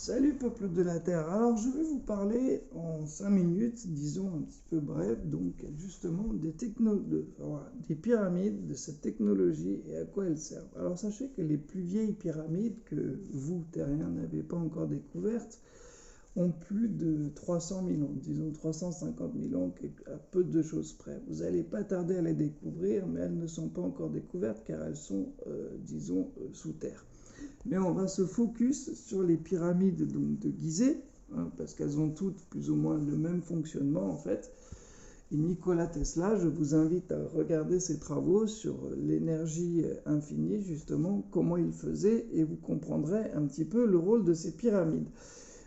Salut peuple de la Terre, alors je vais vous parler en 5 minutes, disons un petit peu bref, donc justement des pyramides, de cette technologie et à quoi elles servent. Alors sachez que les plus vieilles pyramides que vous, terriens, n'avez pas encore découvertes, ont plus de 300 000 ans, disons 350 000 ans, à peu de choses près. Vous n'allez pas tarder à les découvrir, mais elles ne sont pas encore découvertes car elles sont, sous terre. Mais on va se focus sur les pyramides donc, de Gizeh, hein, parce qu'elles ont toutes plus ou moins le même fonctionnement en fait. Et Nikola Tesla, je vous invite à regarder ses travaux sur l'énergie infinie, justement, comment il faisait, et vous comprendrez un petit peu le rôle de ces pyramides.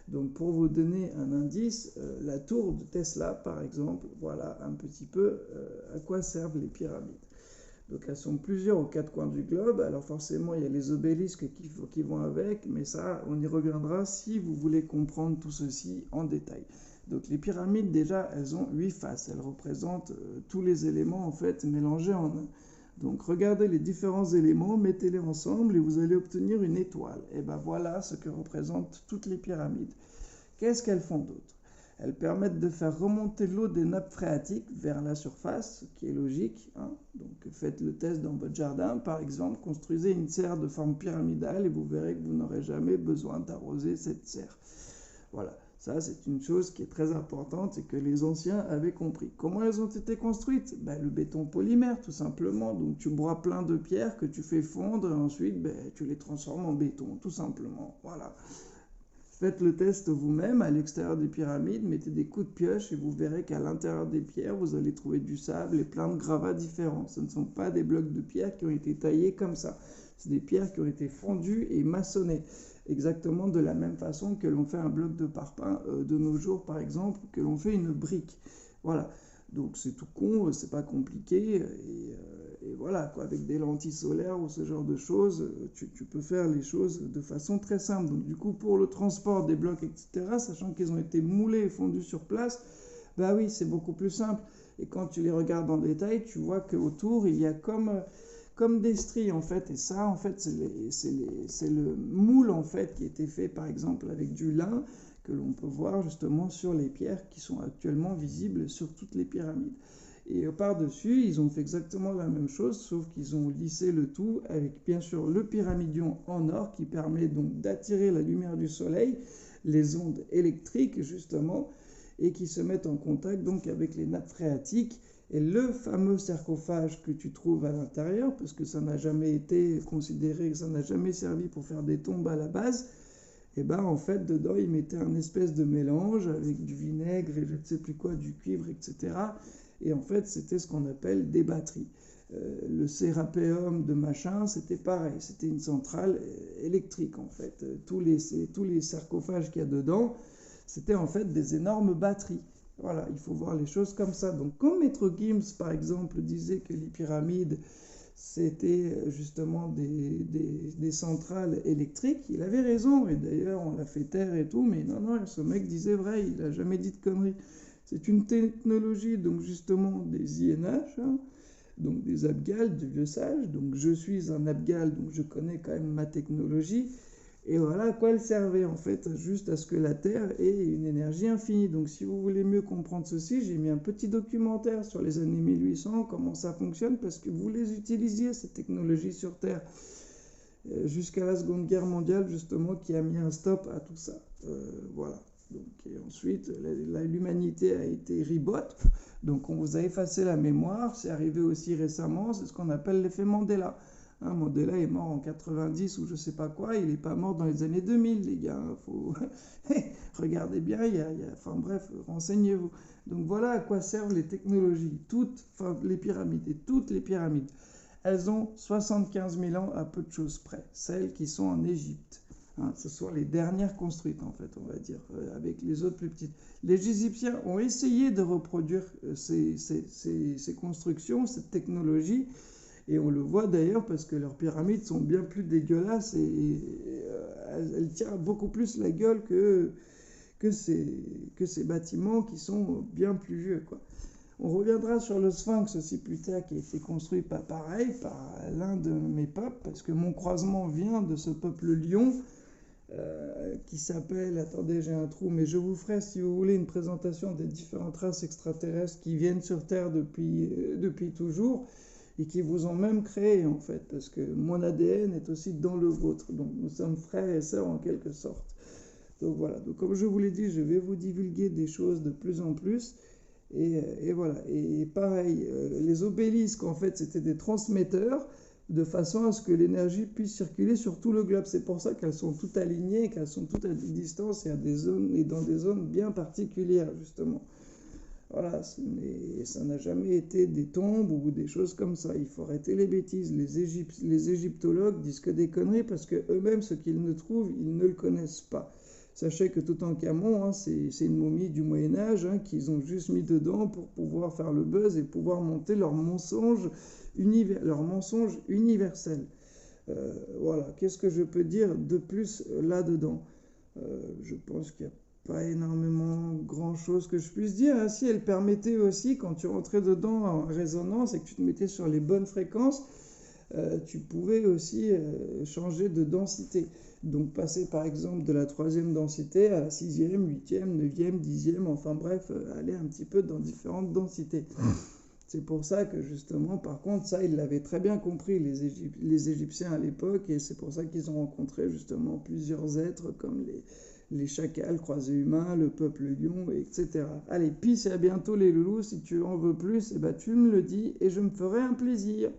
Donc pour vous donner un indice, la tour de Tesla, par exemple, voilà un petit peu à quoi servent les pyramides. Donc elles sont plusieurs aux quatre coins du globe. Alors forcément, il y a les obélisques qui vont avec, mais ça, on y reviendra si vous voulez comprendre tout ceci en détail. Donc les pyramides, déjà, elles ont 8 faces. Elles représentent tous les éléments, en fait, mélangés en un. Donc regardez les différents éléments, mettez-les ensemble et vous allez obtenir une étoile. Et ben voilà ce que représentent toutes les pyramides. Qu'est-ce qu'elles font d'autre? Elles permettent de faire remonter l'eau des nappes phréatiques vers la surface, ce qui est logique, hein. Donc faites le test dans votre jardin, par exemple, construisez une serre de forme pyramidale et vous verrez que vous n'aurez jamais besoin d'arroser cette serre. Voilà, ça c'est une chose qui est très importante et que les anciens avaient compris. Comment elles ont été construites? Le béton polymère tout simplement, donc tu broies plein de pierres que tu fais fondre et ensuite tu les transformes en béton, tout simplement, voilà. Faites le test vous-même à l'extérieur des pyramides, mettez des coups de pioche et vous verrez qu'à l'intérieur des pierres, vous allez trouver du sable et plein de gravats différents. Ce ne sont pas des blocs de pierre qui ont été taillés comme ça. C'est des pierres qui ont été fondues et maçonnées. Exactement de la même façon que l'on fait un bloc de parpaing de nos jours, par exemple, que l'on fait une brique. Voilà. Donc c'est tout con, c'est pas compliqué, et voilà, quoi, avec des lentilles solaires ou ce genre de choses, tu peux faire les choses de façon très simple. Donc du coup, pour le transport des blocs, etc., sachant qu'ils ont été moulés et fondus sur place, bah oui, c'est beaucoup plus simple. Et quand tu les regardes en détail, tu vois qu'autour, il y a comme des stries, en fait. Et ça, en fait, c'est le moule, en fait, qui était fait, par exemple, avec du lin, que l'on peut voir justement sur les pierres qui sont actuellement visibles sur toutes les pyramides. Et par-dessus, ils ont fait exactement la même chose, sauf qu'ils ont lissé le tout avec bien sûr le pyramidion en or qui permet donc d'attirer la lumière du soleil, les ondes électriques justement, et qui se mettent en contact donc avec les nappes phréatiques et le fameux sarcophage que tu trouves à l'intérieur, parce que ça n'a jamais été considéré, ça n'a jamais servi pour faire des tombes à la base. Et en fait, dedans, ils mettaient un espèce de mélange avec du vinaigre et je ne sais plus quoi, du cuivre, etc. Et en fait, c'était ce qu'on appelle des batteries. Le sérapéum de machin, c'était pareil. C'était une centrale électrique, en fait. Tous les sarcophages qu'il y a dedans, c'était en fait des énormes batteries. Voilà, il faut voir les choses comme ça. Donc, comme Maître Gims, par exemple, disait que les pyramides, c'était justement des centrales électriques, il avait raison, et d'ailleurs on l'a fait taire et tout, mais non, ce mec disait vrai, il n'a jamais dit de conneries. C'est une technologie, donc justement des INH, hein, donc des Abgals, du vieux sage, donc je suis un Abgal, donc je connais quand même ma technologie, et voilà à quoi elle servait en fait, juste à ce que la Terre ait une énergie infinie. Donc si vous voulez mieux comprendre ceci, j'ai mis un petit documentaire sur les années 1800, comment ça fonctionne, parce que vous les utilisiez, ces technologies sur Terre, jusqu'à la Seconde Guerre mondiale justement, qui a mis un stop à tout ça. Voilà. Donc, et ensuite, l'humanité a été ribote, donc on vous a effacé la mémoire, c'est arrivé aussi récemment, c'est ce qu'on appelle l'effet Mandela. Hein, Mandela est mort en 90 ou je sais pas quoi, il n'est pas mort dans les années 2000, les gars. Faut... Regardez bien, enfin bref, renseignez-vous. Donc voilà à quoi servent les technologies, les pyramides, et toutes les pyramides. Elles ont 75 000 ans à peu de choses près, celles qui sont en Égypte. Hein, ce sont les dernières construites, en fait, on va dire, avec les autres plus petites. Les Égyptiens ont essayé de reproduire ces constructions, cette technologie, et on le voit d'ailleurs parce que leurs pyramides sont bien plus dégueulasses et elles tirent beaucoup plus la gueule que ces bâtiments qui sont bien plus vieux, quoi. On reviendra sur le Sphinx aussi plus tard, qui a été construit pas pareil par l'un de mes peuples, parce que mon croisement vient de ce peuple lion, qui s'appelle, attendez, j'ai un trou, mais je vous ferai, si vous voulez, une présentation des différentes races extraterrestres qui viennent sur Terre depuis toujours et qui vous ont même créé, en fait, parce que mon ADN est aussi dans le vôtre. Donc, nous sommes frères et sœurs en quelque sorte. Donc, voilà. Donc, comme je vous l'ai dit, je vais vous divulguer des choses de plus en plus. Et voilà. Et pareil, les obélisques, en fait, c'était des transmetteurs de façon à ce que l'énergie puisse circuler sur tout le globe. C'est pour ça qu'elles sont toutes alignées, qu'elles sont toutes à des distances et, à des zones, et dans des zones bien particulières, justement. Voilà, mais ça n'a jamais été des tombes ou des choses comme ça. Il faut arrêter les bêtises. Les égyptologues disent que des conneries parce que eux-mêmes, ce qu'ils ne trouvent, ils ne le connaissent pas. Sachez que Toutankhamon, hein, c'est une momie du Moyen-Âge hein, qu'ils ont juste mis dedans pour pouvoir faire le buzz et pouvoir monter leur mensonge universel. Voilà, qu'est-ce que je peux dire de plus là-dedans? Je pense qu'il n'y a pas énormément grand-chose que je puisse dire. Ainsi, elle permettait aussi, quand tu rentrais dedans en résonance et que tu te mettais sur les bonnes fréquences, tu pouvais aussi changer de densité. Donc passer par exemple de la 3e densité à la 6e, 8e, 9e, 10e, enfin bref, aller un petit peu dans différentes densités. C'est pour ça que justement, par contre, ça, ils l'avaient très bien compris, les Égyptiens à l'époque, et c'est pour ça qu'ils ont rencontré justement plusieurs êtres comme les chacals, croisés humains, le peuple lion, etc. Allez, peace et à bientôt les loulous. Si tu en veux plus, eh ben, tu me le dis et je me ferai un plaisir.